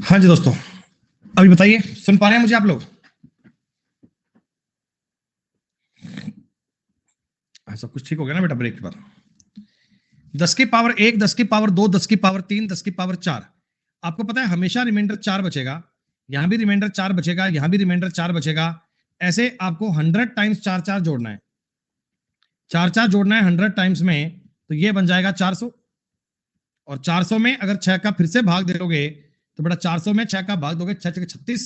हाँ जी दोस्तों, अभी बताइए सुन पा रहे हैं मुझे आप लोग? सब कुछ ठीक हो गया ना बेटा ब्रेक के बाद? 10 की पावर 1, 10 की पावर 2, 10 की पावर 3, 10 की पावर 4। आपको पता है हमेशा रिमाइंडर 4 बचेगा, यहां भी रिमाइंडर 4 बचेगा, यहां भी रिमाइंडर 4 बचेगा। ऐसे आपको 100 टाइम्स 4 4 जोड़ना है, 4 4 जोड़ना है 100 टाइम्स में, तो ये बन जाएगा 400। और 400 में अगर 6 का फिर से भाग दे दोगे तो बेटा 400 में 6 का भाग दोगे, 6 6 36,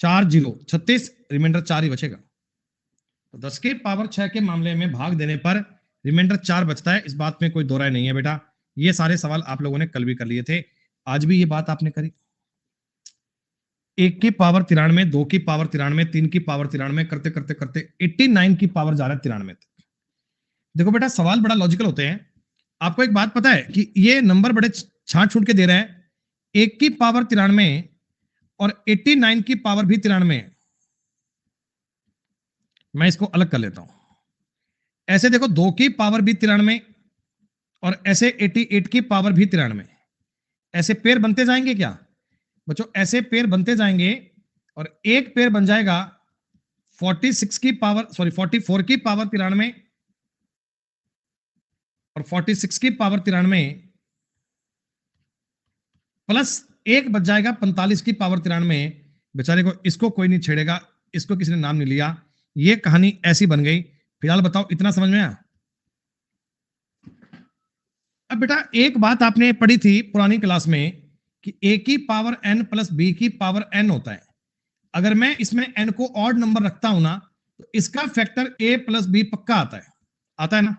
4 0 36, रिमाइंडर 4 ही बचेगा। तो 10 की पावर 6 के मामले में भाग देने पर रिमाइंडर 4 बचता है, इस बात में कोई दो राय नहीं है बेटा। ये सारे सवाल आप लोगों ने कल भी कर लिए थे, आज भी ये बात आपने करी। 1 की पावर 93, 2 की पावर 93, 3 की पावर 93, करते करते करते 89 की पावर जा रहा है 93 तक। देखो बेटा सवाल बड़ा लॉजिकल होते हैं। आपको एक बात पता है कि ये नंबर बड़े छांट छूट के दे रहा है, 1 की पावर 93 और 89 की पावर भी 93। मैं इसको अलग कर लेता हूं। ऐसे देखो 2 की पावर भी 93 और ऐसे 88 की पावर भी 93। ऐसे पेयर बनते जाएंगे क्या बच्चों? ऐसे पेयर बनते जाएंगे और एक पेयर बन जाएगा 46 की पावर, सॉरी 44 की पावर 93 और 46 की पावर 93 प्लस एक बच जाएगा 45 की पावर 93। बेचारे को इसको कोई नहीं छेड़ेगा, इसको किसी ने नाम नहीं लिया। ये कहानी ऐसी बन गई। फिलहाल बताओ इतना समझ में आया? अब बेटा एक बात आपने पढ़ी थी पुरानी क्लास में कि a की पावर n प्लस b की पावर n होता है। अगर मैं इसमें n को ऑड नंबर रखता हूं ना तो इसका फैक्टर a प्लस b पक्का आता है ना?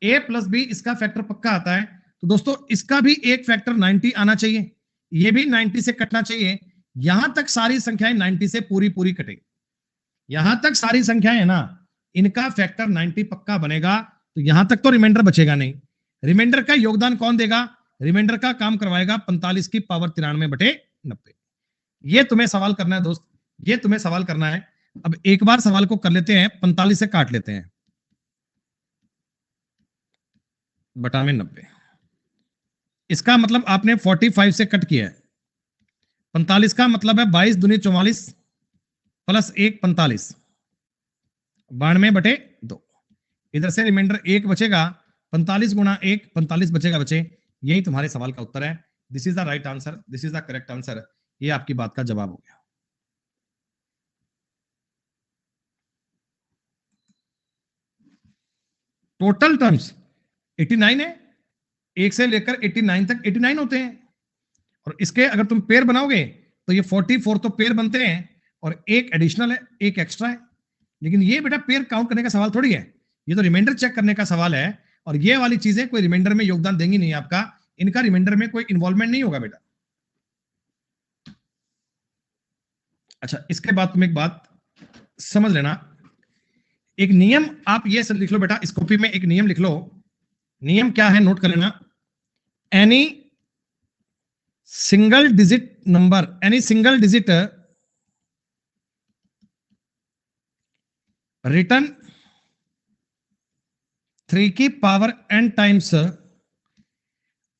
a प्लस b इसका फैक्टर पक्का आता है। तो दोस्तों इसका भी एक फैक्टर 90 आना चाहिए, ये भी 90 से कटना चाहिए। यहां तक सारी संख्याएं 90 से पूरी पूरी कटेगी। यहां तक सारी संख्याएं है ना, इनका फैक्टर 90 पक्का बनेगा। तो यहां तक तो रिमाइंडर बचेगा नहीं। रिमाइंडर का योगदान कौन देगा? रिमाइंडर का काम करवाएगा 45 की पावर 93/90। ये तुम्हें सवाल करना है दोस्त, ये तुम्हें सवाल करना है। अब एक बार सवाल को कर लेते हैं, 45 से काट लेते हैं बटा में 90। इसका मतलब आपने 45 से कट किया है। 45 का मतलब है 22 दूनी 44 प्लस 1 45, 92/2। इधर से रिमाइंडर 1 बचेगा, 45 गुणा 1 45 बचेगा बचे। यही तुम्हारे सवाल का उत्तर है। This is the right answer, this is the correct answer. ये आपकी बात का जवाब हो गया। टोटल टर्म्स 89 है, 1 से लेकर 89 तक 89 होते हैं। और इसके अगर तुम पेयर बनाओगे तो ये 44 तो पेयर बनते हैं और एक एडिशनल है, एक एक्स्ट्रा है। लेकिन ये बेटा पेयर काउंट करने का सवाल थोड़ी है, ये तो रिमाइंडर चेक करने का सवाल है। और ये वाली चीजें कोई रिमाइंडर में योगदान देंगी नहीं आपका, इनका रिमाइंडर में कोई इन्वॉल्वमेंट नहीं होगा बेटा। अच्छा इसके बाद तुम एक बात समझ लेना, एक नियम आप ये सब लिख लो बेटा, इस कॉपी में एक नियम लिख लो। नियम क्या है नोट कर लेना। Any single digit number, any single digit return 3 की पावर n टाइम्स,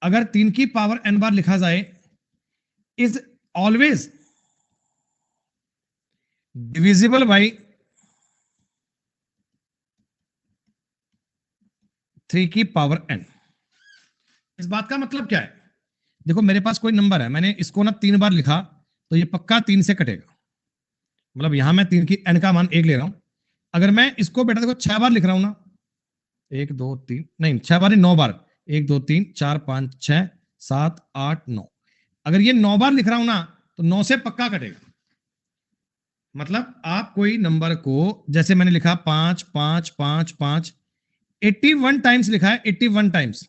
अगर 3 की पावर n बार लिखा जाए, इज ऑलवेज डिविजिबल बाई 3 की पावर n। इस बात का मतलब क्या है? देखो मेरे पास कोई नंबर है, मैंने इसको ना 3 बार लिखा तो ये पक्का 3 से कटेगा। मतलब यहां मैं 3 की n का मान 1 ले रहा हूं। अगर मैं इसको बेटा देखो 6 बार लिख रहा हूं ना, 1 2 3 नहीं 6 बार, 9 बार, 1 2 3 4 5 6 7 8 9, अगर ये 9 बार लिख रहा हूं ना तो 9 से पक्का कटेगा। मतलब आप कोई नंबर को, जैसे मैंने लिखा 5 5 5 5, 81 टाइम्स लिखा है, 81 टाइम्स,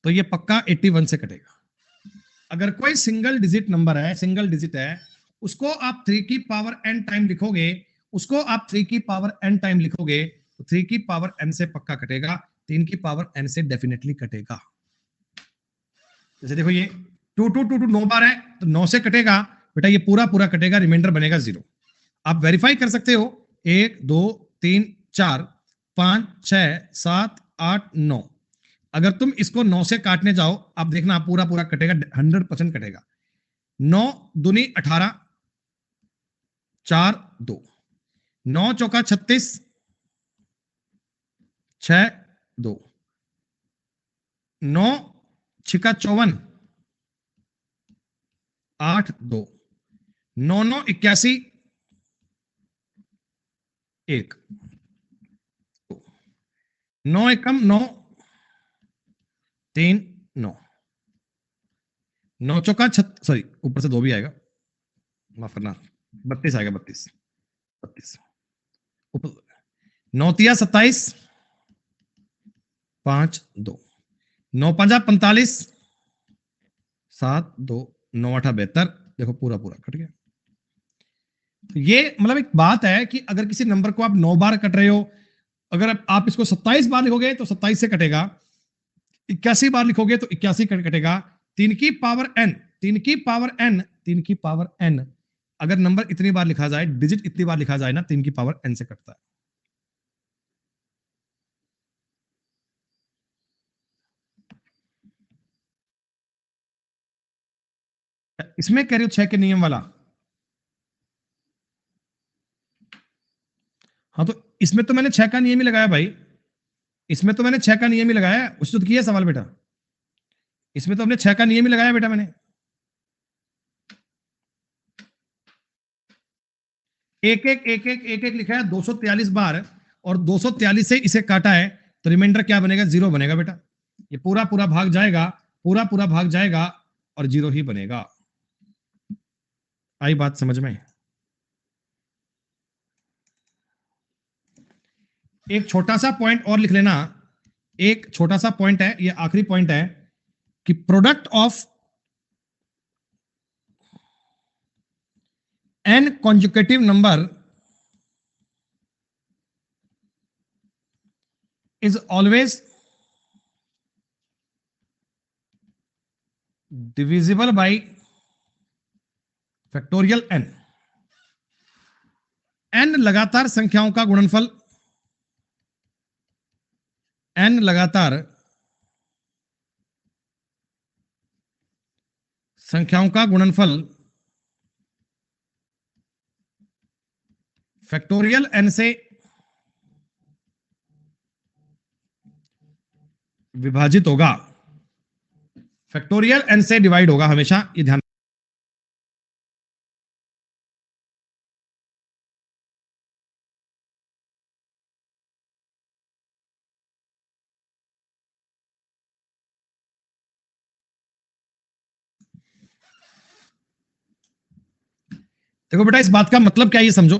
तो ये पक्का 81 से कटेगा। अगर कोई सिंगल डिजिट नंबर है, सिंगल डिजिट है, उसको आप 3 की पावर n टाइम लिखोगे, उसको आप 3 की पावर n टाइम लिखोगे तो 3 की पावर n से पक्का कटेगा, 3 की पावर n से डेफिनेटली कटेगा। जैसे देखो ये 2 2 2 2 9 बार है तो 9 से कटेगा बेटा, ये पूरा पूरा कटेगा, रिमाइंडर बनेगा 0। आप वेरीफाई कर सकते हो, 1 2 3 4 5 6 7 8 9। अगर तुम इसको 9 से काटने जाओ, आप देखना पूरा पूरा कटेगा, 100% कटेगा। 9 दूनी 18, 4 2, 9 चौका 36, 6 2, 9 छिका 54, 8 2, 9 9 81, 1, 9 एकम 9, 3 9, 9 चौका सॉरी ऊपर से 2 भी आएगा, माफ करना, 32 आएगा, 32 32 ऊपर, 9 तिया 27, 5 2, 9 5 45, 7 2, 9 8 72। देखो पूरा पूरा कट गया। तो ये मतलब एक बात है कि अगर किसी नंबर को आप 9 बार कट रहे हो अगर आप इसको 27 बार लिखोगे तो 27 से कटेगा, 81 बार लिखोगे तो 81 कटेगा। 3 की पावर n, 3 की पावर n, 3 की पावर n, अगर नंबर इतनी बार लिखा जाए, डिजिट इतनी बार लिखा जाए ना, 3 की पावर n से कटता है। इसमें कह रहे हो 6 के नियम वाला, हाँ तो इसमें तो मैंने 6 का नियम ही लगाया भाई, इसमें तो मैंने 6 का नियम ही लगाया, उससे तो किया सवाल बेटा, इसमें तो हमने 6 का नियम ही लगाया बेटा मैंने। एक एक एक एक एक एक लिखा है 243 बार, और 243 से इसे काटा है, तो रिमाइंडर क्या बनेगा? 0 बनेगा बेटा। ये पूरा पूरा भाग जाएगा, पूरा पूरा भाग जाएगा और 0 ही बनेगा। आई बात समझ में? एक छोटा सा पॉइंट और लिख लेना, एक छोटा सा पॉइंट है, ये आखिरी पॉइंट है कि product of n consecutive number is always divisible by factorial n। n लगातार संख्याओं का गुणनफल, n लगातार संख्याओं का गुणनफल फैक्टोरियल n से विभाजित होगा, फैक्टोरियल n से डिवाइड होगा हमेशा, ये ध्यान। देखो बेटा, इस बात का मतलब क्या है ये समझो,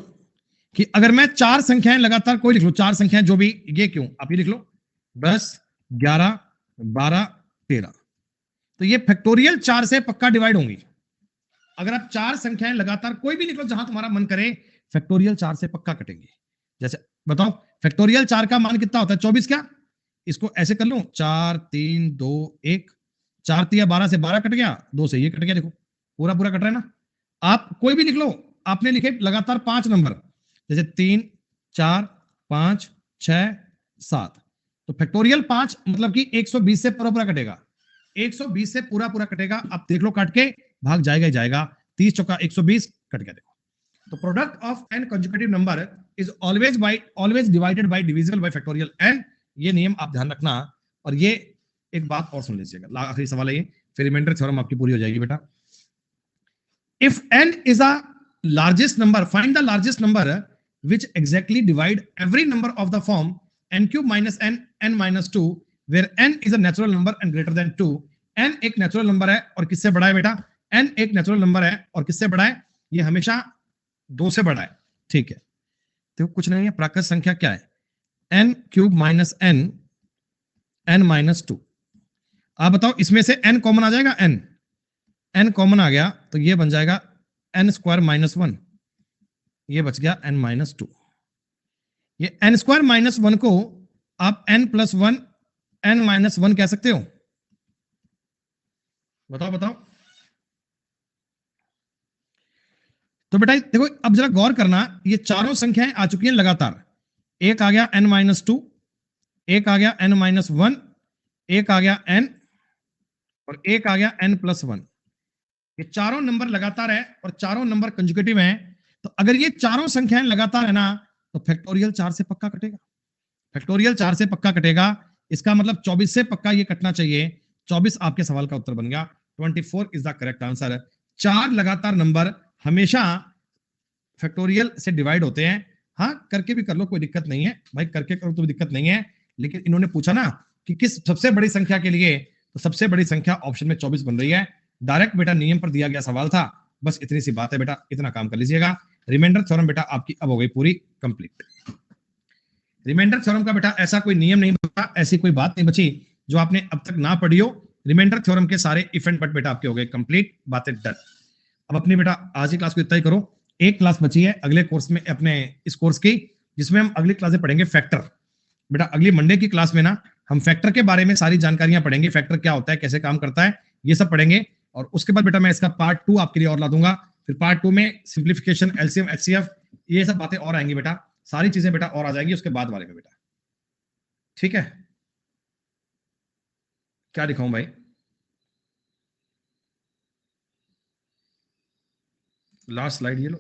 कि अगर मैं 4 संख्याएं लगातार कोई लिख लो, 4 संख्याएं जो भी, ये क्यों, आप ये लिख लो 10, 11, 12, 13, तो ये फैक्टोरियल 4 से पक्का डिवाइड होंगी। अगर आप 4 संख्याएं लगातार कोई भी लिख लो जहां तुम्हारा मन करे, फैक्टोरियल 4 से पक्का कटेंगे। जैसे बताओ, फैक्टोरियल 4 का मान कितना होता है? 24। क्या इसको ऐसे कर लो, 4 3 2 1, 4 3 12 से 12 कट गया, 2 से ये कट गया, देखो पूरा पूरा कट रहा है ना। आप कोई भी लिख लो, आपने लिखे लगातार 5 नंबर, जैसे 3 4 5 6 7, तो फैक्टोरियल 5 मतलब कि 120 से पूरा पूरा कटेगा, 120 से पूरा पूरा कटेगा। आप देख लो काट के, भाग जाएगा ही जाएगा, 30 चौका 120 कट गया, देखो। तो product of n consecutive number is always divided by divisible by factorial n। ये नियम आप ध्यान रखना। और ये एक बात और सुन लीजिएगा, आखिरी सवाल है ये, फिर रिमाइंडर थ्योरम आपकी पूरी हो जाएगी बेटा। If n is a largest number, find the largest number which exactly divide every number of the form n cube minus n, n minus 2, where n is a natural number and greater than 2। n एक natural number है और किससे बड़ा है बेटा? n एक natural number है और किससे बड़ा है? ये हमेशा 2 से बड़ा है, ठीक है। तो कुछ नहीं है, प्राकृत संख्या क्या है? n cube minus n, n minus 2। आप बताओ, इसमें से n कॉमन आ जाएगा, n कॉमन आ गया तो ये बन जाएगा n स्क्वायर माइनस 1, ये बच गया n माइनस 2। ये n स्क्वायर माइनस 1 को आप n प्लस 1, n माइनस 1 कह सकते हो? बताओ बताओ। तो बेटा देखो, अब जरा गौर करना, ये चारों संख्याएं आ चुकी हैं लगातार, एक आ गया n माइनस 2, एक आ गया n माइनस 1, एक आ गया n, और एक आ गया n प्लस 1। ये चारों नंबर लगातार है और चारों नंबर कंजुगेटिव हैं। तो अगर ये चारों संख्याएं लगातार है ना, तो फैक्टोरियल 4 से पक्का कटेगा, फैक्टोरियल 4 से पक्का कटेगा। इसका मतलब 24 से पक्का ये कटना चाहिए। 24 आपके सवाल का उत्तर बन गया, 24 इज द करेक्ट आंसर। 4 लगातार नंबर हमेशा फैक्टोरियल से डिवाइड होते हैं। हाँ, करके भी कर लो, कोई दिक्कत नहीं है भाई, करके करो तो भी दिक्कत नहीं है, लेकिन इन्होंने पूछा ना कि किस सबसे बड़ी संख्या के लिए, तो सबसे बड़ी संख्या ऑप्शन में 24 बन रही है। डायरेक्ट बेटा नियम पर दिया गया सवाल था, बस इतनी सी बात है बेटा, इतना काम कर लीजिएगा। रिमाइंडर थ्योरम बेटा आपकी अब हो गई पूरी कंप्लीट। रिमाइंडर थ्योरम का बेटा ऐसा कोई नियम नहीं बचा, ऐसी कोई बात नहीं बची जो आपने अब तक ना पढ़ी हो। रिमाइंडर थ्योरम के सारे इफेंट बट बेटा आपके हो गए कंप्लीट, बातें डन। अब अपनी बेटा आज की क्लास को इतना ही करो, एक क्लास बची है अगले कोर्स में, अपने इस कोर्स की, जिसमें हम अगली क्लास में पढ़ेंगे फैक्टर। बेटा अगली मंडे की क्लास में ना हम फैक्टर के बारे में सारी जानकारियां पढ़ेंगे, फैक्टर क्या होता है, कैसे काम करता है, ये सब पढ़ेंगे। और उसके बाद बेटा मैं इसका पार्ट 2 आपके लिए और ला दूंगा। फिर पार्ट 2 में सिंप्लीफिकेशन, एलसीएम, एचसीएफ, ये सब बातें और आएंगी बेटा, सारी चीजें बेटा और आ जाएंगी उसके बाद वाले में बेटा। ठीक है, क्या दिखाऊं भाई? लास्ट स्लाइड ये लो।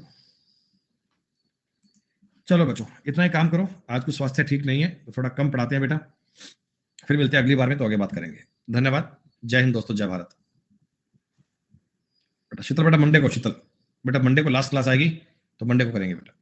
चलो बच्चों इतना ही काम करो, आज कुछ स्वास्थ्य ठीक नहीं है तो थोड़ा कम पढ़ाते हैं बेटा। फिर मिलते हैं अगली बार में, तो आगे बात करेंगे। धन्यवाद, जय हिंद दोस्तों, जय भारत। बेटा शीतल, बेटा मंडे को, शीतल बेटा मंडे को लास्ट क्लास आएगी, तो मंडे को करेंगे बेटा।